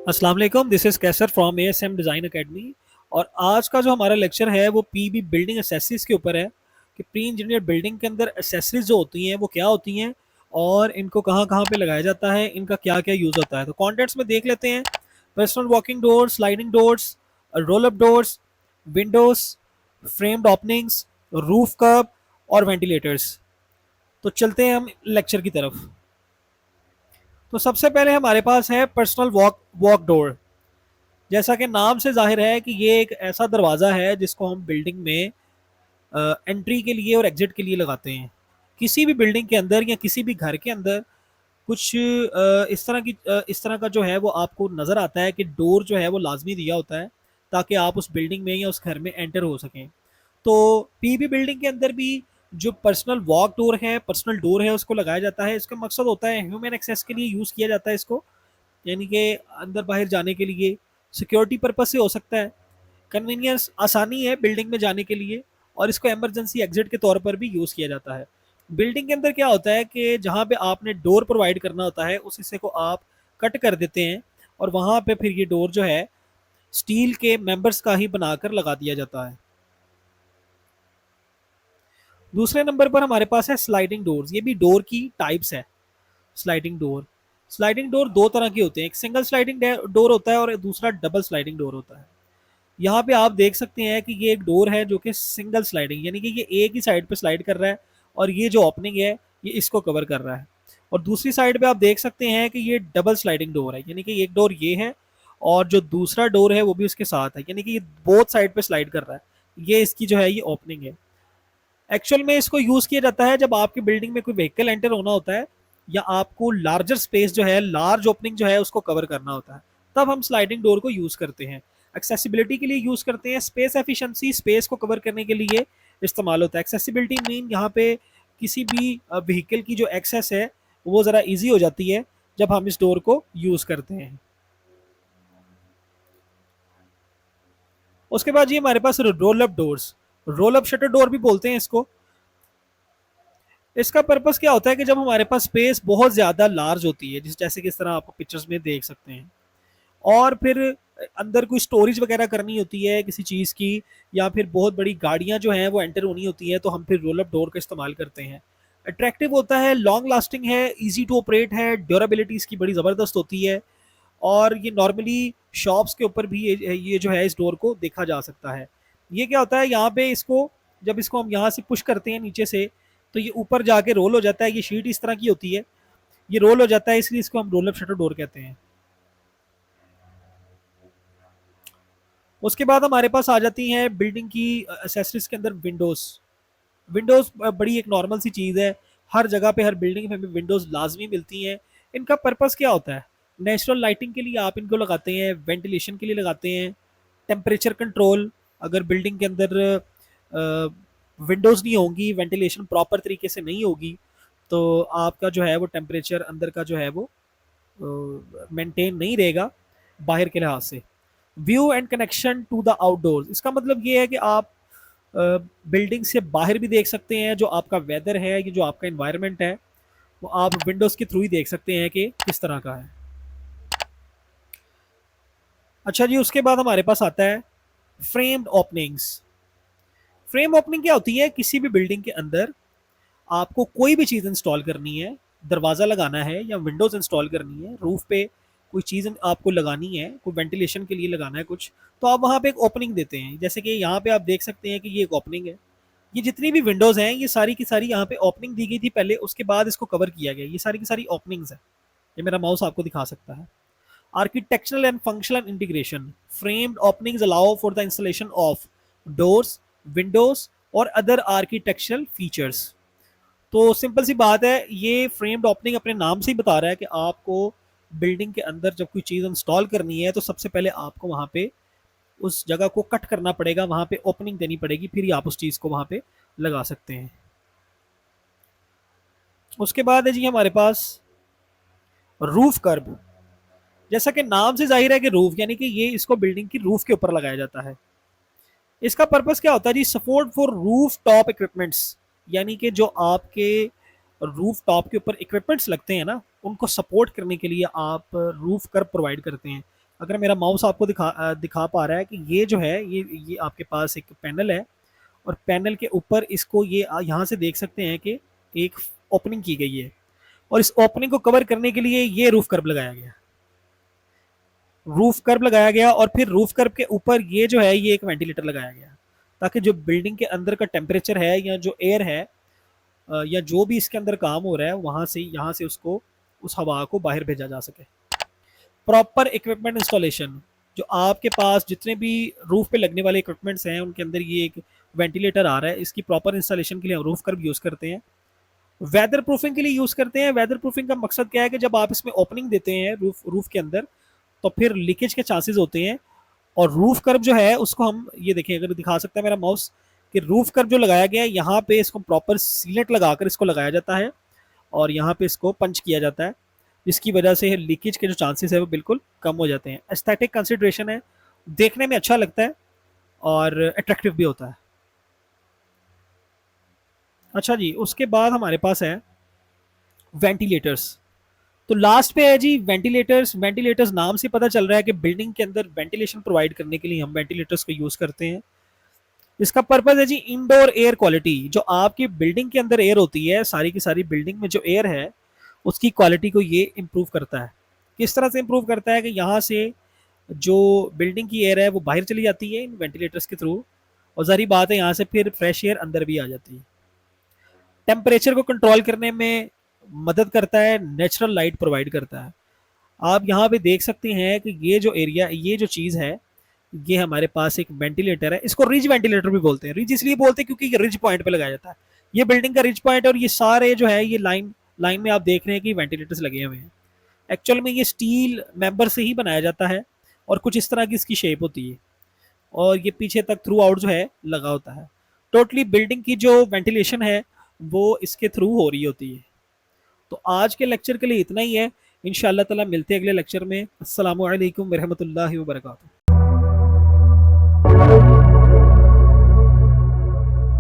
अस्सलाम वालेकुम, this is Qaiser from ASM design academy. और आज का जो हमारा लेक्चर है वो पीबी बिल्डिंग एसेसरीज के ऊपर है कि प्री इंजीनियर बिल्डिंग के अंदर एसेसरीज जो होती हैं वो क्या होती हैं और इनको कहाँ कहाँ पे लगाया जाता है, इनका क्या क्या यूज़ होता है। तो कॉन्टेंट्स में देख लेते हैं। Personal walking doors, sliding doors, roll up doors, windows, framed openings, roof curb और वेंटिलेटर्स। तो चलते हैं हम लेक्चर की तरफ। तो सबसे पहले हमारे पास है पर्सनल वॉक वॉक डोर। जैसा कि नाम से जाहिर है कि ये एक ऐसा दरवाज़ा है जिसको हम बिल्डिंग में एंट्री के लिए और एग्जिट के लिए लगाते हैं। किसी भी बिल्डिंग के अंदर या किसी भी घर के अंदर कुछ इस तरह का जो है वो आपको नज़र आता है कि डोर जो है वो लाजमी दिया होता है ताकि आप उस बिल्डिंग में या उस घर में एंटर हो सकें। तो पीबी बिल्डिंग के अंदर भी जो पर्सनल वॉक डोर है, पर्सनल डोर है, उसको लगाया जाता है। इसका मकसद होता है ह्यूमन एक्सेस के लिए यूज़ किया जाता है इसको, यानी कि अंदर बाहर जाने के लिए, सिक्योरिटी पर्पज से हो सकता है, कन्वीनियंस आसानी है बिल्डिंग में जाने के लिए, और इसको इमरजेंसी एग्जिट के तौर पर भी यूज़ किया जाता है। बिल्डिंग के अंदर क्या होता है कि जहाँ पे आपने डोर प्रोवाइड करना होता है उस हिस्से को आप कट कर देते हैं और वहाँ पे फिर ये डोर जो है स्टील के मेंबर्स का ही बनाकर लगा दिया जाता है। दूसरे नंबर पर हमारे पास है स्लाइडिंग डोर्स। ये भी डोर की टाइप्स है। स्लाइडिंग डोर दो तरह के होते हैं, एक सिंगल स्लाइडिंग डोर होता है और दूसरा डबल स्लाइडिंग डोर होता है। यहाँ पे आप देख सकते हैं कि ये एक डोर है जो कि सिंगल स्लाइडिंग, यानी कि ये एक ही साइड पे स्लाइड कर रहा है और ये जो ओपनिंग है ये इसको कवर कर रहा है। और दूसरी साइड पे आप देख सकते हैं कि ये डबल स्लाइडिंग डोर है, यानी कि एक डोर ये है और जो दूसरा डोर है वो भी उसके साथ है, यानी कि ये बोथ साइड पे स्लाइड कर रहा है। ये इसकी जो है ये ओपनिंग है। एक्चुअल में इसको यूज़ किया जाता है जब आपकी बिल्डिंग में कोई व्हीकल एंटर होना होता है या आपको लार्जर स्पेस जो है, लार्ज ओपनिंग जो है उसको कवर करना होता है, तब हम स्लाइडिंग डोर को यूज़ करते हैं। एक्सेसिबिलिटी के लिए यूज़ करते हैं, स्पेस एफिशिएंसी, स्पेस को कवर करने के लिए इस्तेमाल होता है। एक्सेसिबिलिटी मीन यहाँ पे किसी भी व्हीकल की जो एक्सेस है वो ज़रा ईजी हो जाती है जब हम इस डोर को यूज़ करते हैं। उसके बाद ये हमारे पास roll up doors, roll up shutter door भी बोलते हैं इसको। इसका पर्पस क्या होता है कि जब हमारे पास स्पेस बहुत ज़्यादा लार्ज होती है, जैसे कि इस तरह आप पिक्चर्स में देख सकते हैं, और फिर अंदर कोई स्टोरेज वगैरह करनी होती है किसी चीज़ की, या फिर बहुत बड़ी गाड़ियां जो हैं वो एंटर होनी होती हैं, तो हम फिर रोल अप डोर का इस्तेमाल करते हैं। अट्रैक्टिव होता है, लॉन्ग लास्टिंग है, इजी टू ऑपरेट है, ड्यूरेबिलिटी इसकी बड़ी ज़बरदस्त होती है, और ये नॉर्मली शॉप्स के ऊपर भी ये जो है इस डोर को देखा जा सकता है। ये क्या होता है, यहाँ पे इसको जब इसको हम यहाँ से पुश करते हैं नीचे से तो ये ऊपर जाके रोल हो जाता है। ये शीट इस तरह की होती है, ये रोल हो जाता है, इसलिए इसको हम रोल अप शटर डोर कहते हैं। उसके बाद हमारे पास आ जाती हैं बिल्डिंग की एसेसरीज के अंदर विंडोज़। विंडोज़ बड़ी एक नॉर्मल सी चीज़ है, हर जगह पे हर बिल्डिंग में हमें विंडोज़ लाजमी मिलती हैं। इनका पर्पस क्या होता है, नेचुरल लाइटिंग के लिए आप इनको लगाते हैं, वेंटिलेशन के लिए लगाते हैं, टेम्परेचर कंट्रोल, अगर बिल्डिंग के अंदर विंडोज़ नहीं होंगी, वेंटिलेशन प्रॉपर तरीके से नहीं होगी, तो आपका जो है वो टेम्परेचर अंदर का जो है वो मेंटेन नहीं रहेगा बाहर के लिहाज से। View and connection to the outdoors, इसका मतलब ये है कि आप बिल्डिंग से बाहर भी देख सकते हैं, जो आपका वेदर है, ये जो आपका इन्वायरमेंट है वो आप विंडोज़ के थ्रू ही देख सकते हैं कि किस तरह का है। अच्छा जी, उसके बाद हमारे पास आता है फ्रेम्ड ओपनिंग्स। फ्रेम ओपनिंग क्या होती है, किसी भी बिल्डिंग के अंदर आपको कोई भी चीज़ इंस्टॉल करनी है, दरवाज़ा लगाना है या विंडोज़ इंस्टॉल करनी है, रूफ पे कोई चीज़ आपको लगानी है, कोई वेंटिलेशन के लिए लगाना है कुछ, तो आप वहाँ पे एक ओपनिंग देते हैं। जैसे कि यहाँ पे आप देख सकते हैं कि ये एक ओपनिंग है। ये जितनी भी विंडोज़ हैं ये सारी की सारी यहाँ पे ओपनिंग दी गई थी पहले, उसके बाद इसको कवर किया गया। ये सारी की सारी ओपनिंग्स है। ये मेरा माउस आपको दिखा सकता है। Architectural and functional integration, framed openings allow for the installation of doors, Windows और अदर आर्किटेक्चरल फीचर्स। तो सिंपल सी बात है, ये फ्रेम्ड ओपनिंग अपने नाम से ही बता रहा है कि आपको बिल्डिंग के अंदर जब कोई चीज़ इंस्टॉल करनी है तो सबसे पहले आपको वहाँ पे उस जगह को कट करना पड़ेगा, वहाँ पे ओपनिंग देनी पड़ेगी, फिर ही आप उस चीज़ को वहाँ पे लगा सकते हैं। उसके बाद है जी हमारे पास रूफ कर्ब। जैसा कि नाम से जाहिर है कि रूफ, यानी कि ये इसको बिल्डिंग की रूफ के ऊपर लगाया जाता है। इसका पर्पस क्या होता है जी, support for roof top equipments, यानी कि जो आपके रूफ टॉप के ऊपर इक्विपमेंट्स लगते हैं ना, उनको सपोर्ट करने के लिए आप रूफ कर्व प्रोवाइड करते हैं। अगर मेरा माउस आपको दिखा पा रहा है कि ये जो है ये आपके पास एक पैनल है, और पैनल के ऊपर इसको ये यहाँ से देख सकते हैं कि एक ओपनिंग की गई है, और इस ओपनिंग को कवर करने के लिए ये रूफ कर्व लगाया गया, रूफ कर्व लगाया गया, और फिर रूफ कर्व के ऊपर ये जो है ये एक वेंटिलेटर लगाया गया, ताकि जो बिल्डिंग के अंदर का टेम्परेचर है या जो एयर है या जो भी इसके अंदर काम हो रहा है वहां से यहाँ से उसको उस हवा को बाहर भेजा जा सके। प्रॉपर इक्विपमेंट इंस्टॉलेशन, जो आपके पास जितने भी रूफ पे लगने वाले इक्विपमेंट्स हैं उनके अंदर ये एक वेंटिलेटर आ रहा है, इसकी प्रॉपर इंस्टॉलेशन के लिए हम रूफ कर्व यूज़ करते हैं। वेदर प्रूफिंग के लिए यूज़ करते हैं। वेदर प्रूफिंग का मकसद क्या है कि जब आप इसमें ओपनिंग देते हैं रूफ के अंदर, तो फिर लीकेज के चांसेस होते हैं। और रूफ कर्व जो है उसको हम ये देखें, अगर दिखा सकता है मेरा माउस, कि रूफ कर्व जो लगाया गया है यहाँ पे इसको प्रॉपर सीलेंट लगाकर इसको लगाया जाता है, और यहाँ पे इसको पंच किया जाता है, जिसकी वजह से लीकेज के जो चांसेस है वो बिल्कुल कम हो जाते हैं। एस्थेटिक कंसिडरेशन है, देखने में अच्छा लगता है और अट्रैक्टिव भी होता है। अच्छा जी, उसके बाद हमारे पास है वेंटिलेटर्स। तो लास्ट पे है जी वेंटिलेटर्स। वेंटिलेटर्स नाम से पता चल रहा है कि बिल्डिंग के अंदर वेंटिलेशन प्रोवाइड करने के लिए हम वेंटिलेटर्स को यूज करते हैं। इसका पर्पज है जी इंडोर एयर क्वालिटी। जो आपकी बिल्डिंग के अंदर एयर होती है, सारी की सारी बिल्डिंग में जो एयर है उसकी क्वालिटी को ये इम्प्रूव करता है। किस तरह से इम्प्रूव करता है कि यहाँ से जो बिल्डिंग की एयर है वो बाहर चली जाती है इन वेंटिलेटर्स के थ्रू, और जारी बात है यहाँ से फिर फ्रेश एयर अंदर भी आ जाती है। टेम्परेचर को कंट्रोल करने में मदद करता है, नेचुरल लाइट प्रोवाइड करता है। आप यहाँ पे देख सकते हैं कि ये जो एरिया, ये जो चीज़ है, ये हमारे पास एक वेंटिलेटर है। इसको रिज वेंटिलेटर भी बोलते हैं। रिज इसलिए बोलते हैं क्योंकि ये रिज पॉइंट पे लगाया जाता है। ये बिल्डिंग का रिज पॉइंट है, और ये सारे जो है ये लाइन लाइन में आप देख रहे हैं कि वेंटिलेटर्स लगे हुए हैं। एक्चुअल में ये स्टील मेंबर से ही बनाया जाता है, और कुछ इस तरह की इसकी शेप होती है, और ये पीछे तक थ्रू आउट जो है लगा होता है। टोटली बिल्डिंग की जो वेंटिलेशन है वो इसके थ्रू हो रही होती है। तो आज के लेक्चर के लिए इतना ही है। इंशाअल्लाह ताला मिलते हैं अगले लेक्चर में। अस्सलामु अलैकुम वरहमतुल्लाहि वबरकातुहू।